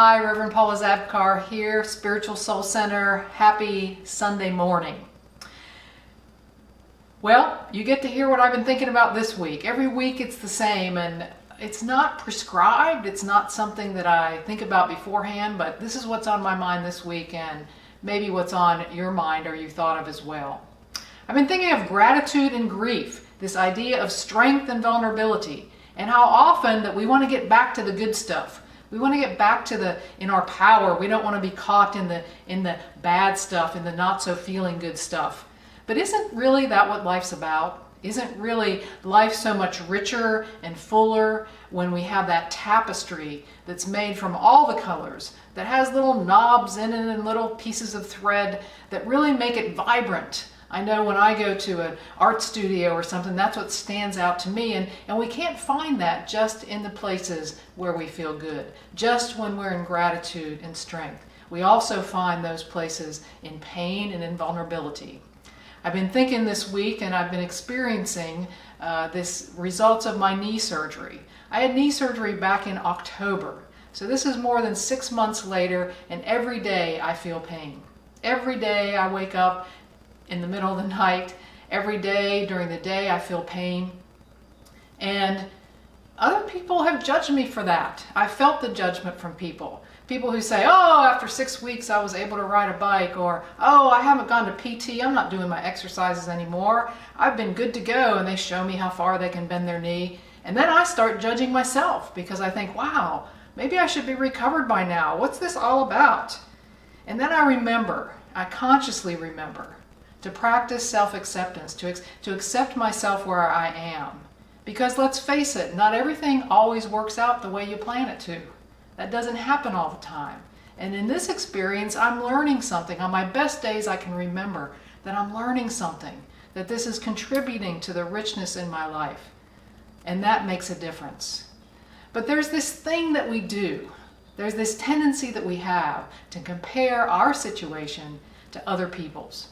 Hi, Reverend Paula Zabkar here, Spiritual Soul Center. Happy Sunday morning. Well, you get to hear what I've been thinking about this week. Every week it's the same, and it's not prescribed. It's not something that I think about beforehand, but this is what's on my mind this week, and maybe what's on your mind or you thought of as well. I've been thinking of gratitude and grief, this idea of strength and vulnerability, and how often that we want to get back to the good stuff. We want to get back to in our power. We don't want to be caught in the bad stuff, in the not so feeling good stuff. But isn't really that what life's about? Isn't really life so much richer and fuller when we have that tapestry that's made from all the colors, that has little knobs in it and little pieces of thread that really make it vibrant? I know when I go to an art studio or something, that's what stands out to me, and we can't find that just in the places where we feel good, just when we're in gratitude and strength. We also find those places in pain and in vulnerability. I've been thinking this week, and I've been experiencing this results of my knee surgery. I had knee surgery back in October, so this is more than 6 months later, and every day I feel pain. Every day I wake up in the middle of the night. Every day during the day I feel pain. And other people have judged me for that. I felt the judgment from people. People who say, oh, after 6 weeks I was able to ride a bike, or oh, I haven't gone to PT, I'm not doing my exercises anymore, I've been good to go, and they show me how far they can bend their knee. And then I start judging myself because I think, wow, maybe I should be recovered by now. What's this all about? And then I consciously remember to practice self-acceptance, to accept myself where I am. Because let's face it, not everything always works out the way you plan it to. That doesn't happen all the time. And in this experience, I'm learning something. On my best days, I can remember that I'm learning something, that this is contributing to the richness in my life. And that makes a difference. But there's this thing that we do. There's this tendency that we have to compare our situation to other people's,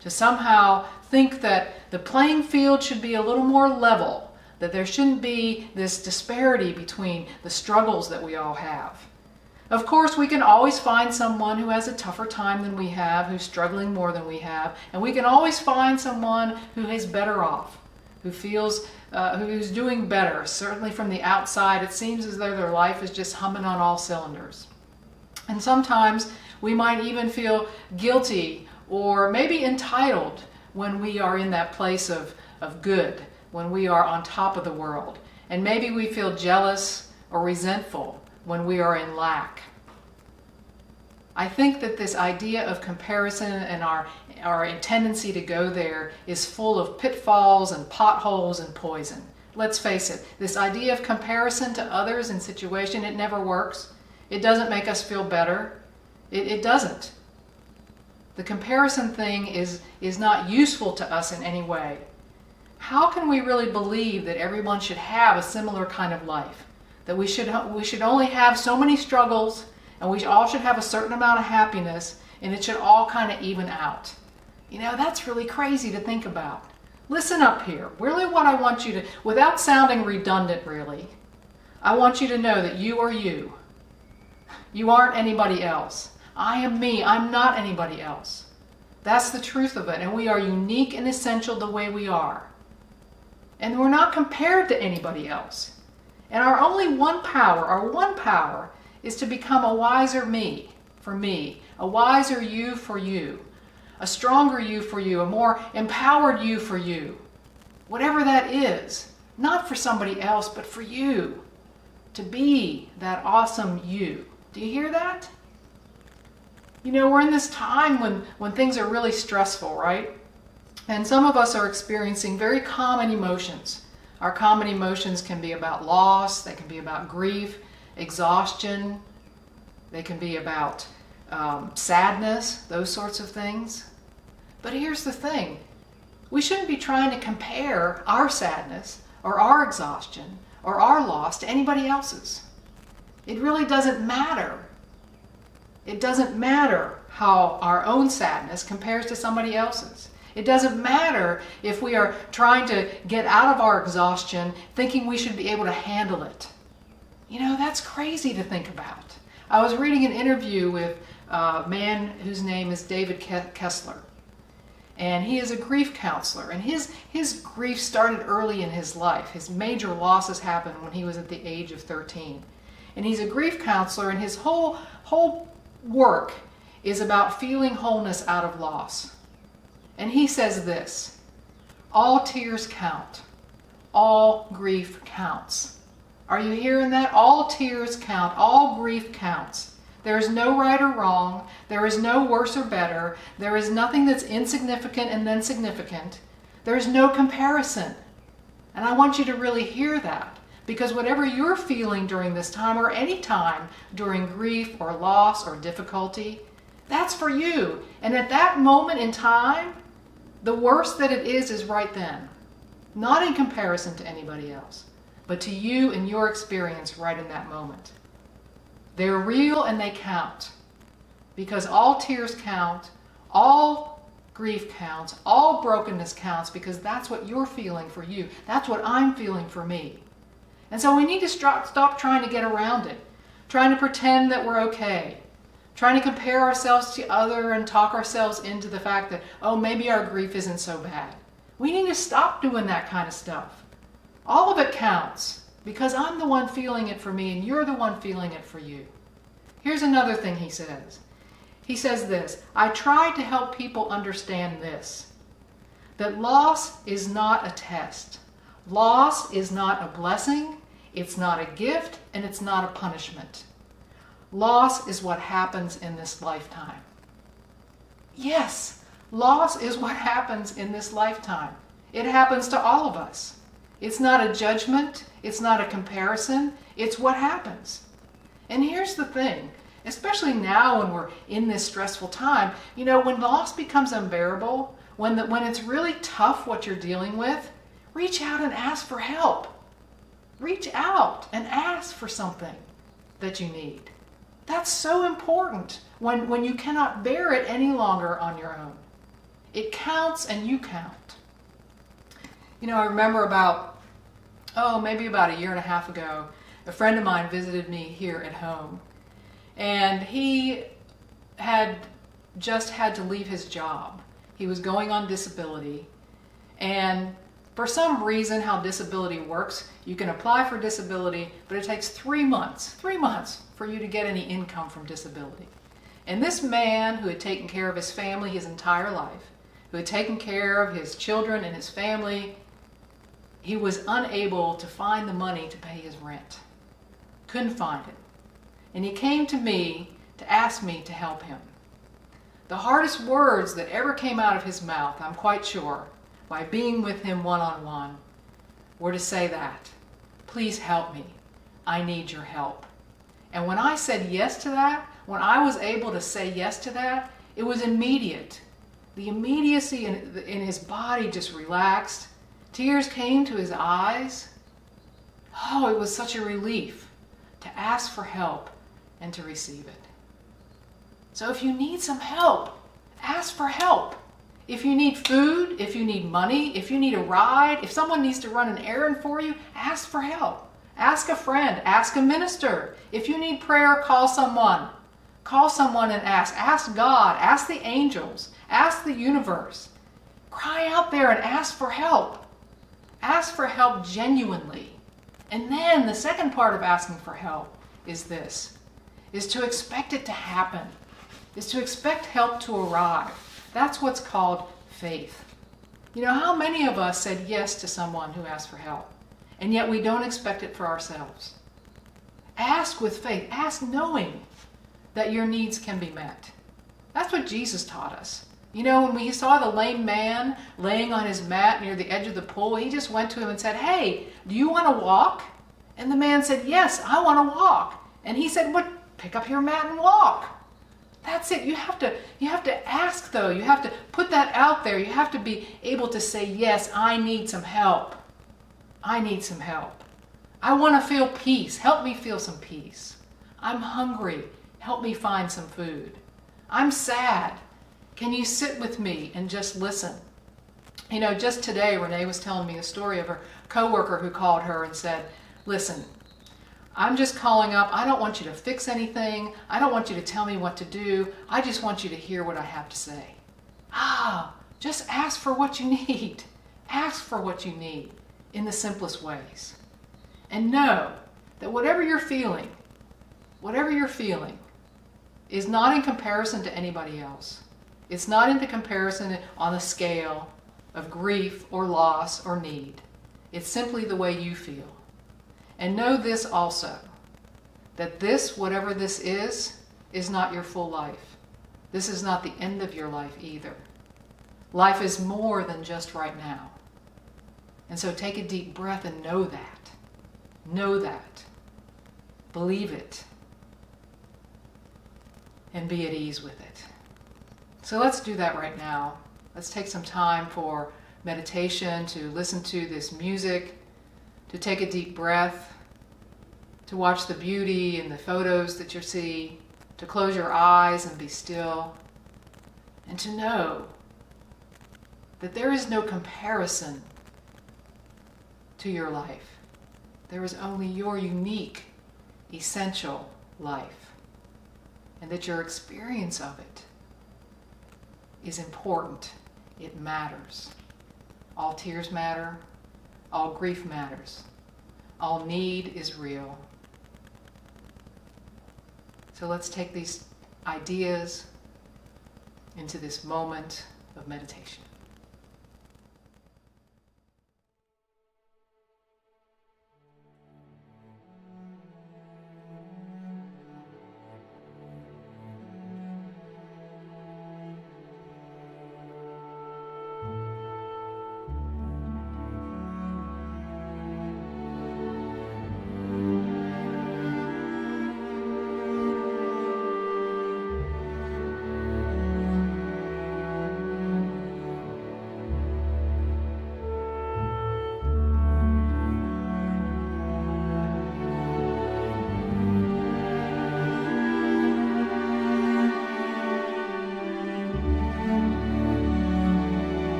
to somehow think that the playing field should be a little more level, that there shouldn't be this disparity between the struggles that we all have. Of course, we can always find someone who has a tougher time than we have, who's struggling more than we have, and we can always find someone who is better off, who feels, who's doing better. Certainly from the outside, it seems as though their life is just humming on all cylinders. And sometimes we might even feel guilty or maybe entitled when we are in that place of good, when we are on top of the world. And maybe we feel jealous or resentful when we are in lack. I think that this idea of comparison and our tendency to go there is full of pitfalls and potholes and poison. Let's face it, this idea of comparison to others in situation, it never works. It doesn't make us feel better. It doesn't. The comparison thing is not useful to us in any way. How can we really believe that everyone should have a similar kind of life? That we should only have so many struggles, and we all should have a certain amount of happiness, and it should all kind of even out? You know, that's really crazy to think about. Listen up here. Really what I want you to, without sounding redundant really, I want you to know that you are you. You aren't anybody else. I am me. I'm not anybody else. That's the truth of it. And we are unique and essential the way we are. And we're not compared to anybody else. And our one power is to become a wiser me for me, a wiser you for you, a stronger you for you, a more empowered you for you. Whatever that is, not for somebody else, but for you, to be that awesome you. Do you hear that? You know, we're in this time when things are really stressful, right? And some of us are experiencing very common emotions. Our common emotions can be about loss, they can be about grief, exhaustion, they can be about sadness, those sorts of things. But here's the thing. We shouldn't be trying to compare our sadness or our exhaustion or our loss to anybody else's. It really doesn't matter. It doesn't matter how our own sadness compares to somebody else's. It doesn't matter if we are trying to get out of our exhaustion thinking we should be able to handle it. You know, that's crazy to think about. I was reading an interview with a man whose name is David Kessler. And he is a grief counselor. And his grief started early in his life. His major losses happened when he was at the age of 13. And he's a grief counselor, and his whole work is about feeling wholeness out of loss. And he says this: all tears count. All grief counts. Are you hearing that? All tears count. All grief counts. There is no right or wrong. There is no worse or better. There is nothing that's insignificant and then significant. There is no comparison. And I want you to really hear that, because whatever you're feeling during this time, or any time during grief or loss or difficulty, that's for you. And at that moment in time, the worst that it is right then. Not in comparison to anybody else, but to you and your experience right in that moment. They're real and they count, because all tears count, all grief counts, all brokenness counts, because that's what you're feeling for you. That's what I'm feeling for me. And so we need to stop trying to get around it, trying to pretend that we're okay, trying to compare ourselves to others and talk ourselves into the fact that, oh, maybe our grief isn't so bad. We need to stop doing that kind of stuff. All of it counts, because I'm the one feeling it for me and you're the one feeling it for you. Here's another thing he says. He says this: I try to help people understand this, that loss is not a test. Loss is not a blessing, it's not a gift, and it's not a punishment. Loss is what happens in this lifetime. Yes, loss is what happens in this lifetime. It happens to all of us. It's not a judgment. It's not a comparison. It's what happens. And here's the thing, especially now when we're in this stressful time, when loss becomes unbearable, when it's really tough what you're dealing with, reach out and ask for help. Reach out and ask for something that you need. That's so important when you cannot bear it any longer on your own. It counts and you count. I remember maybe about a year and a half ago, a friend of mine visited me here at home. And he had just had to leave his job. He was going on disability. And for some reason, how disability works, you can apply for disability, but it takes 3 months for you to get any income from disability. And this man, who had taken care of his family his entire life, who had taken care of his children and his family, he was unable to find the money to pay his rent. Couldn't find it. And he came to me to ask me to help him. The hardest words that ever came out of his mouth, I'm quite sure, by being with him one-on-one, were to say that, please help me. I need your help. And when I said yes to that, when I was able to say yes to that, it was immediate. The immediacy in his body just relaxed. Tears came to his eyes. Oh, it was such a relief to ask for help and to receive it. So if you need some help, ask for help. If you need food, if you need money, if you need a ride, if someone needs to run an errand for you, ask for help. Ask a friend, ask a minister. If you need prayer, call someone. Call someone and ask. Ask God, ask the angels, ask the universe. Cry out there and ask for help. Ask for help genuinely. And then the second part of asking for help is this, is to expect it to happen, is to expect help to arrive. That's what's called faith. How many of us said yes to someone who asked for help, and yet we don't expect it for ourselves? Ask with faith. Ask knowing that your needs can be met. That's what Jesus taught us. When we saw the lame man laying on his mat near the edge of the pool, he just went to him and said, hey, do you want to walk? And the man said, yes, I want to walk. And he said, well, pick up your mat and walk. That's it. You have to ask, though. You have to put that out there. You have to be able to say, yes, I need some help. I need some help. I want to feel peace. Help me feel some peace. I'm hungry. Help me find some food. I'm sad. Can you sit with me and just listen? Just today, Renee was telling me a story of her coworker who called her and said, listen, I'm just calling up. I don't want you to fix anything. I don't want you to tell me what to do. I just want you to hear what I have to say. Just ask for what you need. Ask for what you need in the simplest ways. And know that whatever you're feeling is not in comparison to anybody else. It's not in the comparison on a scale of grief or loss or need. It's simply the way you feel. And know this also, that this, whatever this is not your full life. This is not the end of your life either. Life is more than just right now. And so take a deep breath and know that. Know that. Believe it. And be at ease with it. So let's do that right now. Let's take some time for meditation, to listen to this music, to take a deep breath, to watch the beauty in the photos that you see, to close your eyes and be still, and to know that there is no comparison to your life. There is only your unique, essential life, and that your experience of it is important. It matters. All tears matter. All grief matters. All need is real. So let's take these ideas into this moment of meditation.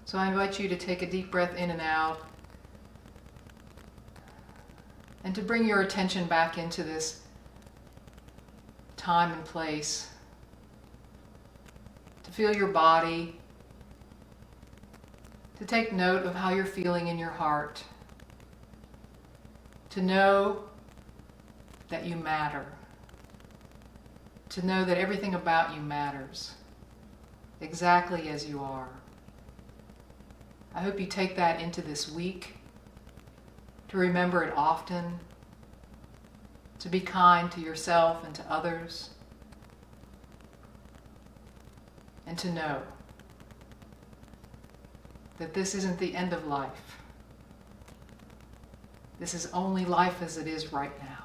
So I invite you to take a deep breath in and out, and to bring your attention back into this time and place, to feel your body, to take note of how you're feeling in your heart, to know that you matter, to know that everything about you matters, exactly as you are. I hope you take that into this week, to remember it often, to be kind to yourself and to others, and to know that this isn't the end of life. This is only life as it is right now.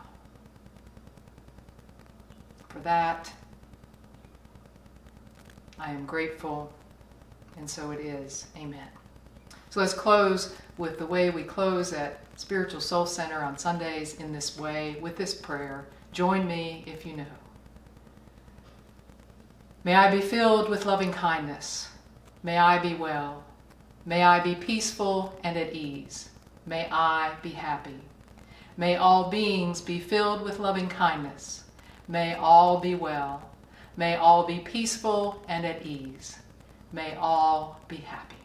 For that, I am grateful, and so it is. Amen. So let's close with the way we close at Spiritual Soul Center on Sundays, in this way, with this prayer. Join me if you know. May I be filled with loving kindness. May I be well. May I be peaceful and at ease. May I be happy. May all beings be filled with loving kindness. May all be well. May all be peaceful and at ease. May all be happy.